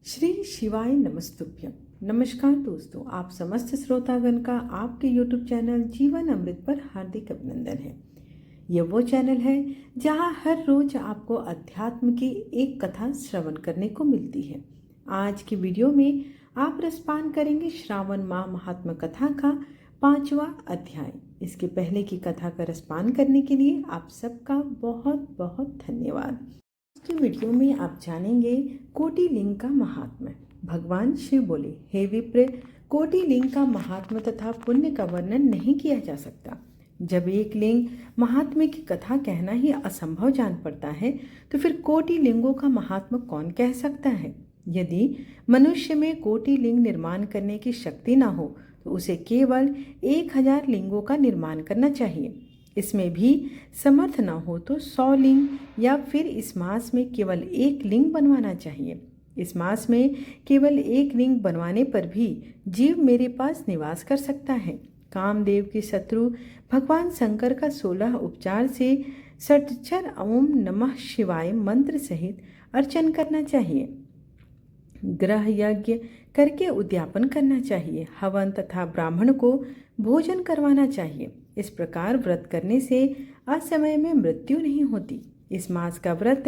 श्री शिवाय नमस्तुभ्यम। नमस्कार दोस्तों, आप समस्त श्रोतागण का आपके YouTube चैनल जीवन अमृत पर हार्दिक अभिनंदन है। यह वो चैनल है जहां हर रोज आपको अध्यात्म की एक कथा श्रवण करने को मिलती है। आज की वीडियो में आप रसपान करेंगे श्रावण माह महात्मा कथा का 5वां अध्याय। इसके पहले की कथा का रसपान करने के लिए आप सबका बहुत बहुत धन्यवाद। की वीडियो में आप जानेंगे कोटि लिंग का महात्म्य। भगवान शिव बोले, हे विप्र, कोटि लिंग का महात्म्य तथा पुण्य का वर्णन नहीं किया जा सकता। जब एक लिंग महात्म्य की कथा कहना ही असंभव जान पड़ता है तो फिर कोटि लिंगों का महात्म्य कौन कह सकता है। यदि मनुष्य में कोटि लिंग निर्माण करने की शक्ति ना हो तो उसे केवल 1000 लिंगों का निर्माण करना चाहिए। इसमें भी समर्थ न हो तो 100 लिंग या फिर इस मास में केवल 1 लिंग बनवाना चाहिए। इस मास में केवल 1 लिंग बनवाने पर भी जीव मेरे पास निवास कर सकता है। कामदेव के शत्रु भगवान शंकर का 16 उपचार से षट्क्षर ओम नमः शिवाय मंत्र सहित अर्चन करना चाहिए। ग्रह यज्ञ करके उद्यापन करना चाहिए। हवन तथा ब्राह्मण को भोजन करवाना चाहिए। इस प्रकार व्रत करने से असमय में मृत्यु नहीं होती। इस मास का व्रत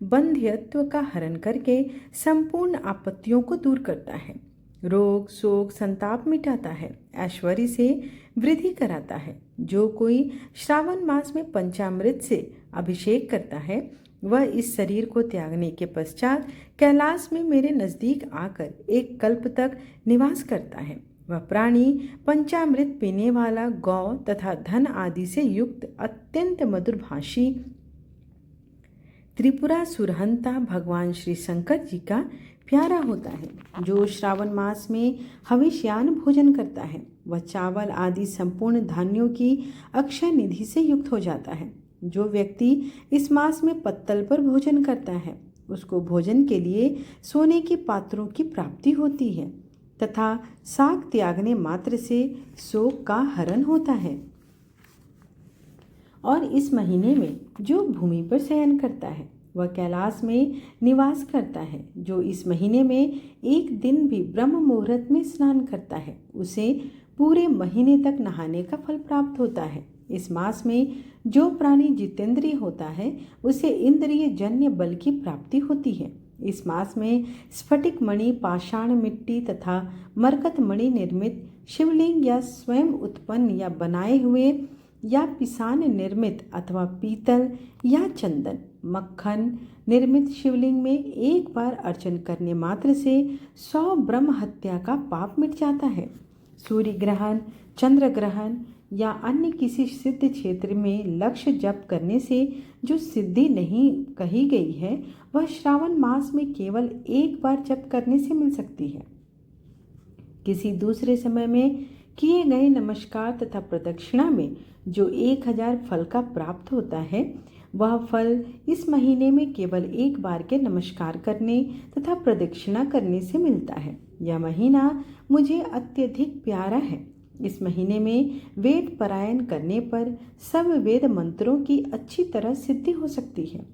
बंध्यत्व का हरण करके संपूर्ण आपत्तियों को दूर करता है। रोग शोक संताप मिटाता है, ऐश्वर्य से वृद्धि कराता है। जो कोई श्रावण मास में पंचामृत से अभिषेक करता है वह इस शरीर को त्यागने के पश्चात कैलाश में मेरे नजदीक आकर 1 कल्प तक निवास करता है। वह प्राणी पंचामृत पीने वाला, गौ तथा धन आदि से युक्त अत्यंत मधुरभाषी त्रिपुरा सुरहंता भगवान श्री शंकर जी का प्यारा होता है। जो श्रावण मास में हविष्यान भोजन करता है वह चावल आदि संपूर्ण धान्यों की अक्षय निधि से युक्त हो जाता है। जो व्यक्ति इस मास में पत्तल पर भोजन करता है उसको भोजन के लिए सोने के पात्रों की प्राप्ति होती है तथा साग त्यागने मात्र से शोक का हरण होता है। और इस महीने में जो भूमि पर शयन करता है वह कैलाश में निवास करता है। जो इस महीने में एक दिन भी ब्रह्म मुहूर्त में स्नान करता है उसे पूरे महीने तक नहाने का फल प्राप्त होता है। इस मास में जो प्राणी जितेंद्रिय होता है उसे इंद्रिय जन्य बल की प्राप्ति होती है। इस मास में स्फटिक मणि, पाषाण मिट्टी तथा मरकत मणि निर्मित शिवलिंग या स्वयं उत्पन्न या बनाए हुए या पिसान निर्मित अथवा पीतल या चंदन मक्खन निर्मित शिवलिंग में एक बार अर्चन करने मात्र से 100 ब्रह्म हत्या का पाप मिट जाता है। सूर्य ग्रहण, चंद्र ग्रहण या अन्य किसी सिद्ध क्षेत्र में लक्ष्य जप करने से जो सिद्धि नहीं कही गई है वह श्रावण मास में केवल 1 बार जप करने से मिल सकती है। किसी दूसरे समय में किए गए नमस्कार तथा प्रदक्षिणा में जो 1000 फल का प्राप्त होता है वह फल इस महीने में केवल 1 बार के नमस्कार करने तथा प्रदक्षिणा करने से मिलता है। यह महीना मुझे अत्यधिक प्यारा है। इस महीने में वेद पारायण करने पर सब वेद मंत्रों की अच्छी तरह सिद्धि हो सकती है।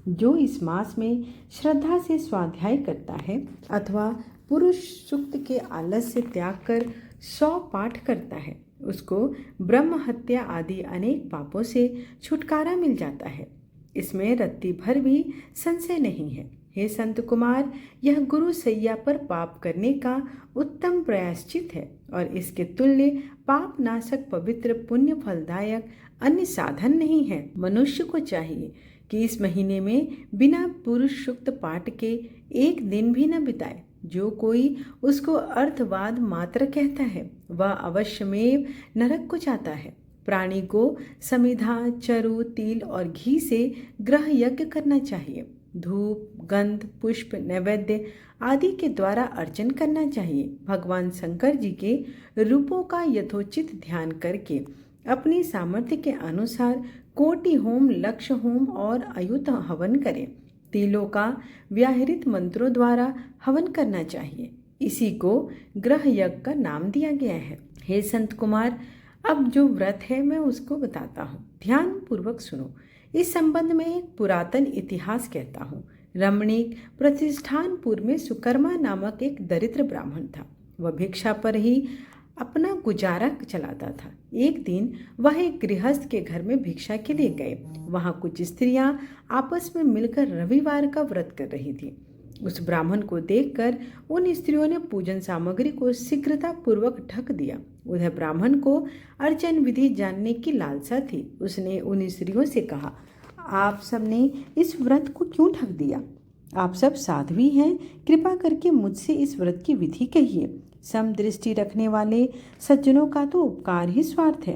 जो इस मास में श्रद्धा से स्वाध्याय करता है अथवा पुरुष सूक्त के आलस्य त्याग कर 100 पाठ करता है उसको ब्रह्म हत्या आदि अनेक पापों से छुटकारा मिल जाता है। इसमें रत्ती भर भी संशय नहीं है। हे संत कुमार, यह गुरु सैया पर पाप करने का उत्तम प्रायश्चित है और इसके तुल्य पाप नाशक पवित्र पुण्य फलदायक अन्य साधन नहीं है। मनुष्य को चाहिए कि इस महीने में बिना पुरुष सूक्त पाठ के 1 दिन भी न बिताए। जो कोई उसको अर्थवाद मात्र कहता है वह अवश्यमेव नरक को जाता है। प्राणी को समिधा, चरु, तिल और घी से ग्रह यज्ञ करना चाहिए। धूप, गंध, पुष्प, नैवेद्य आदि के द्वारा अर्चन करना चाहिए। भगवान शंकर जी के रूपों का यथोचित ध्यान करके अपनी सामर्थ्य के अनुसार कोटि होम, लक्ष होम और अयुत हवन करें। तिलों का व्याहृत मंत्रों द्वारा हवन करना चाहिए। इसी को ग्रह यज्ञ का नाम दिया गया है। हे संत कुमार, अब जो व्रत है मैं उसको बताता हूँ, ध्यान पूर्वक सुनो। इस संबंध में एक पुरातन इतिहास कहता हूँ। रमणीक प्रतिष्ठानपुर में सुकर्मा नामक एक दरिद्र ब्राह्मण था। वह भिक्षा पर ही अपना गुजारा चलाता था। एक दिन वह एक गृहस्थ के घर में भिक्षा के लिए गए। वहां कुछ स्त्रियां आपस में मिलकर रविवार का व्रत कर रही थी। उस ब्राह्मण को देखकर उन स्त्रियों ने पूजन सामग्री को शीघ्रता पूर्वक ढक दिया। उधर ब्राह्मण को अर्चन विधि जानने की लालसा थी। उसने उन स्त्रियों से कहा, आप सबने इस व्रत को क्यों ढक दिया? आप सब साध्वी हैं, कृपा करके मुझसे इस व्रत की विधि कहिए। समदृष्टि रखने वाले सज्जनों का तो उपकार ही स्वार्थ है,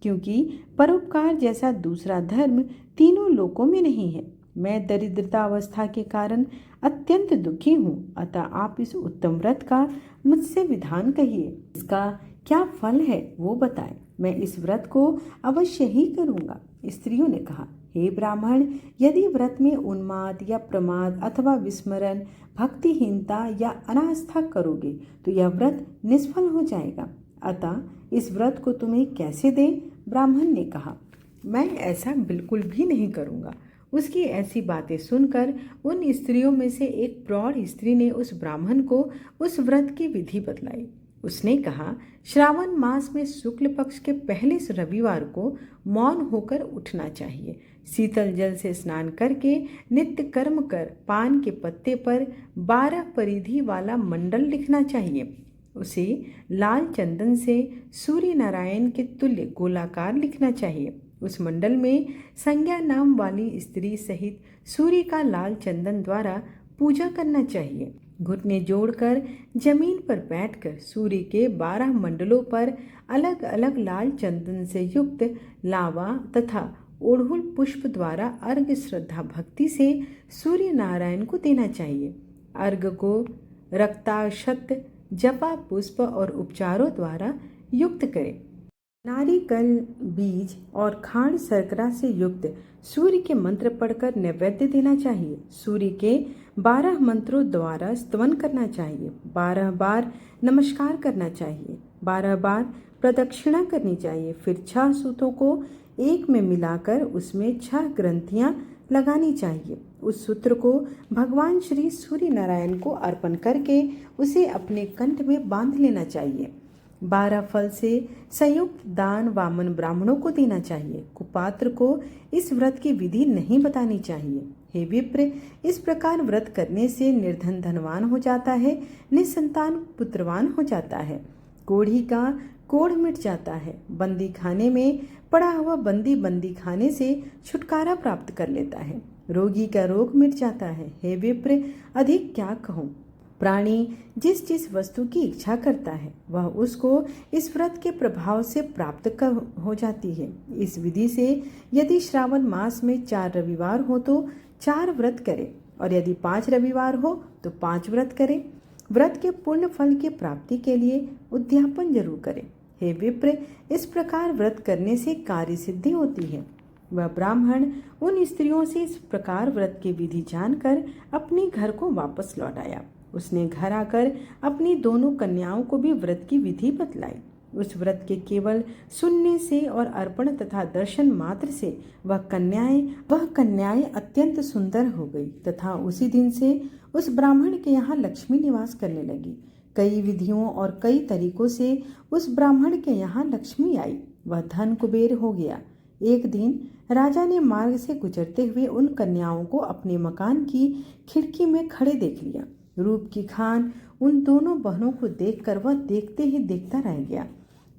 क्योंकि परोपकार जैसा दूसरा धर्म तीनों लोकों में नहीं है। मैं दरिद्रता अवस्था के कारण अत्यंत दुखी हूँ, अतः आप इस उत्तम व्रत का मुझसे विधान कहिए। इसका क्या फल है वो बताएं, मैं इस व्रत को अवश्य ही करूँगा। स्त्रियों ने कहा, हे ब्राह्मण, यदि व्रत में उन्माद या प्रमाद अथवा विस्मरण, भक्तिहीनता या अनास्था करोगे तो यह व्रत निष्फल हो जाएगा। अतः इस व्रत को तुम्हें कैसे दें? ब्राह्मण ने कहा, मैं ऐसा बिल्कुल भी नहीं करूँगा। उसकी ऐसी बातें सुनकर उन स्त्रियों में से एक प्रौढ़ स्त्री ने उस ब्राह्मण को उस व्रत की विधि बतलाई। उसने कहा, श्रावण मास में शुक्ल पक्ष के पहले रविवार को मौन होकर उठना चाहिए। शीतल जल से स्नान करके नित्य कर्म कर पान के पत्ते पर 12 परिधि वाला मंडल लिखना चाहिए। उसे लाल चंदन से सूर्य नारायण के तुल्य गोलाकार लिखना चाहिए। उस मंडल में संज्ञा नाम वाली स्त्री सहित सूर्य का लाल चंदन द्वारा पूजा करना चाहिए। घुटने जोड़कर जमीन पर बैठकर सूर्य के 12 मंडलों पर अलग अलग लाल चंदन से युक्त लावा तथा ओढ़ुल पुष्प द्वारा अर्घ्य श्रद्धा भक्ति से सूर्य नारायण को देना चाहिए। अर्घ्य को रक्ताक्षत, जपा पुष्प और उपचारों द्वारा युक्त करें। नारिकल बीज और खांड शर्करा से युक्त सूर्य के मंत्र पढ़कर नैवेद्य देना चाहिए। सूर्य के 12 मंत्रों द्वारा स्तवन करना चाहिए। 12 बार नमस्कार करना चाहिए। 12 बार प्रदक्षिणा करनी चाहिए। फिर 6 सूतों को एक में मिलाकर उसमें 6 ग्रंथियां लगानी चाहिए। उस सूत्र को भगवान श्री सूर्य नारायण को अर्पण करके उसे अपने कंठ में बांध लेना चाहिए। 12 फल से संयुक्त दान वामन ब्राह्मणों को देना चाहिए। कुपात्र को इस व्रत की विधि नहीं बतानी चाहिए। हे विप्र, इस प्रकार व्रत करने से निर्धन धनवान हो जाता है, निसंतान पुत्रवान हो जाता है, कोढ़ी का कोढ़ मिट जाता है, बंदी खाने में पड़ा हुआ बंदी खाने से छुटकारा प्राप्त कर लेता है, रोगी का रोग मिट जाता है। हे विप्र, अधिक क्या कहूँ। प्राणी जिस जिस वस्तु की इच्छा करता है वह उसको इस व्रत के प्रभाव से प्राप्त हो जाती है। इस विधि से यदि श्रावण मास में 4 रविवार हो तो 4 व्रत करें, और यदि 5 रविवार हो तो 5 व्रत करें। व्रत के पूर्ण फल की प्राप्ति के लिए उद्यापन जरूर करें। हे विप्र, इस प्रकार व्रत करने से कार्य सिद्धि होती है। वह ब्राह्मण उन स्त्रियों से इस प्रकार व्रत की विधि जानकर अपने घर को वापस लौट आया। उसने घर आकर अपनी दोनों कन्याओं को भी व्रत की विधि बतलाई। उस व्रत के केवल सुनने से और अर्पण तथा दर्शन मात्र से वह कन्याएं अत्यंत सुंदर हो गई तथा उसी दिन से उस ब्राह्मण के यहाँ लक्ष्मी निवास करने लगी। कई विधियों और कई तरीकों से उस ब्राह्मण के यहाँ लक्ष्मी आई। वह धन कुबेर हो गया। एक दिन राजा ने मार्ग से गुजरते हुए उन कन्याओं को अपने मकान की खिड़की में खड़े देख लिया। रूप की खान उन दोनों बहनों को देखकर वह देखते ही देखता रह गया।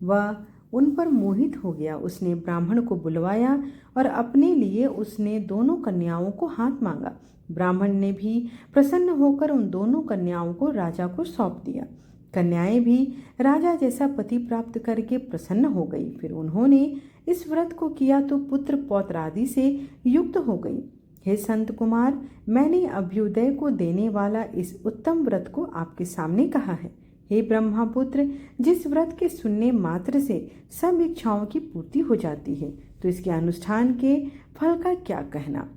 वह उन पर मोहित हो गया। उसने ब्राह्मण को बुलवाया और अपने लिए उसने दोनों कन्याओं को हाथ मांगा। ब्राह्मण ने भी प्रसन्न होकर उन दोनों कन्याओं को राजा को सौंप दिया। कन्याएं भी राजा जैसा पति प्राप्त करके प्रसन्न हो गई। फिर उन्होंने इस व्रत को किया तो पुत्र पौत्र आदि से युक्त हो गई। हे संत कुमार, मैंने अभ्युदय को देने वाला इस उत्तम व्रत को आपके सामने कहा है। हे ब्रह्मपुत्र, जिस व्रत के सुनने मात्र से सब इच्छाओं की पूर्ति हो जाती है, तो इसके अनुष्ठान के फल का क्या कहना।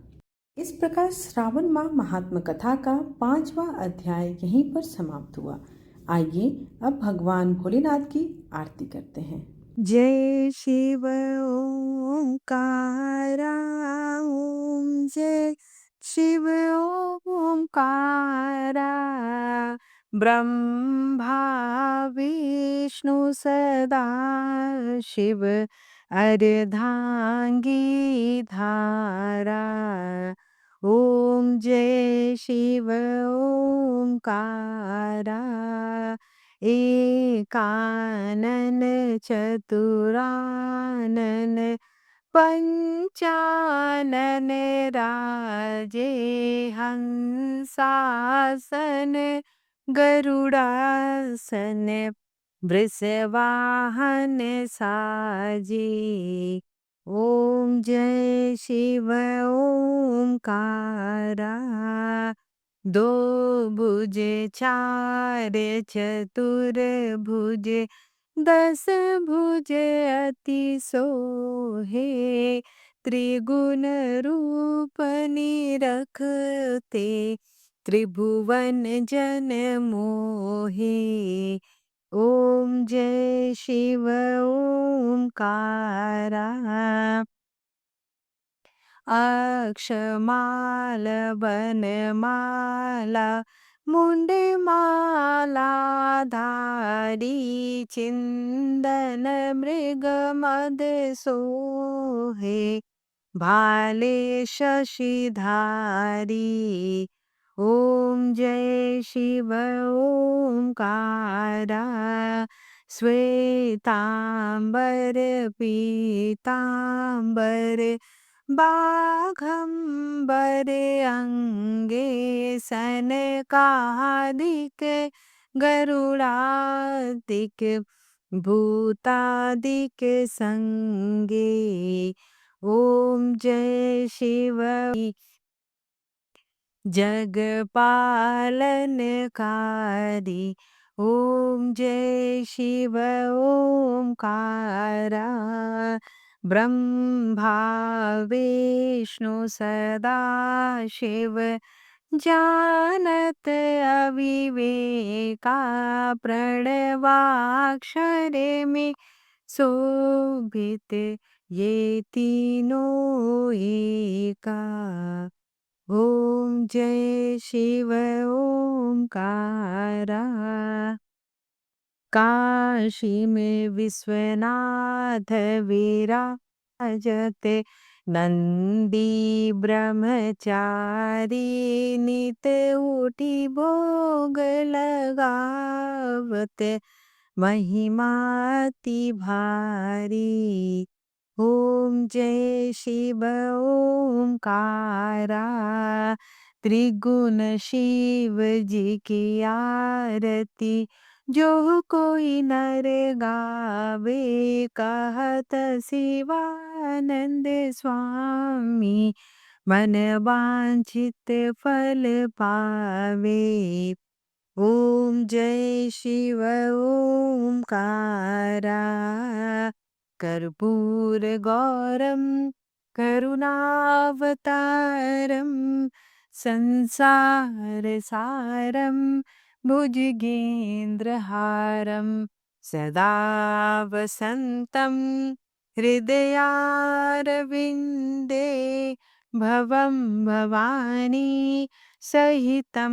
इस प्रकार श्रावण माह महात्म कथा का 5वां अध्याय यहीं पर समाप्त हुआ। आइए अब भगवान भोलेनाथ की आरती करते हैं। जय शिव ओंकारा, ओम जय शिव ओंकारा, ब्रह्मा विष्णु सदा शिव, अर्धांगी धारा। ओम जय शिव ओंकारा, एकानन चतुरानन, पंचानन राजे, हंसासन गरुड़ासन, वृषवाहन साजे। ओम जय शिव ओंकारा, दो भुजे चार चतुर भुजे, दस भुजे अति सोहे, त्रिगुण रूप निरखते, त्रिभुवन जन मोहे। ओम जय शिव ओंकारा, अक्षमाल बनमाला, मुंडमाला धारी, चिंदन मृगमद सोहे, भाले शशिधारी। ओम जय शिव ओंकारा, श्वेतांबर पीतांबर, बाघंबर अंगे, सनकादिक गरुड़ादिक, भूतादिक संगे। ओम जय शिव जगपालनकारी। ओम जय शिव ओंकारा, ब्रह्मा विष्णु सदा शिव, जानत अविवेका, प्रणवाक्षर में शोभित, ये तीनों एका। ओम जय शिव ओंकारा, काशी में विश्वनाथ विराजते, नंदी ब्रह्मचारी, नित उठी भोग लगावते, महिमा अति भारी। ओम जय शिव ओंकारा, त्रिगुण शिव जी की आरती, जो कोई नर गावे, कहत शिवानंद स्वामी, मन वांछित फल पावे। ओम जय शिव ओंकारा, कर्पूर गौरम करुणावतारम, संसार सारम भुजगेंद्रहारम, सदा वसंतम हृदयारविंदे, भवं भवानी सहितं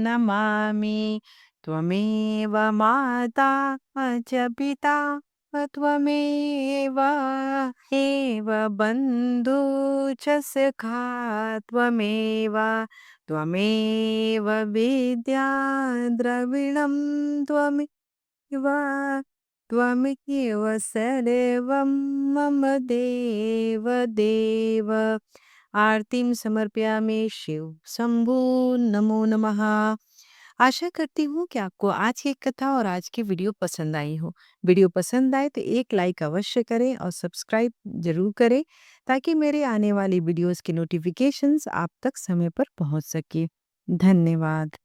नमामि। त्वमेव माता च पिता त्वमेव, एव बन्धु च सखा त्वमेव, त्वमेव विद्या द्रविणं त्वमेव, त्वमेव सर्वं मम देव देव। आरतीम समर्पयामि शिव शंभु, नमो नमः। आशा करती हूँ कि आपको आज की कथा और आज की वीडियो पसंद आई हो। वीडियो पसंद आए तो एक लाइक अवश्य करें और सब्सक्राइब जरूर करें, ताकि मेरे आने वाली वीडियोस की नोटिफिकेशंस आप तक समय पर पहुंच सके। धन्यवाद।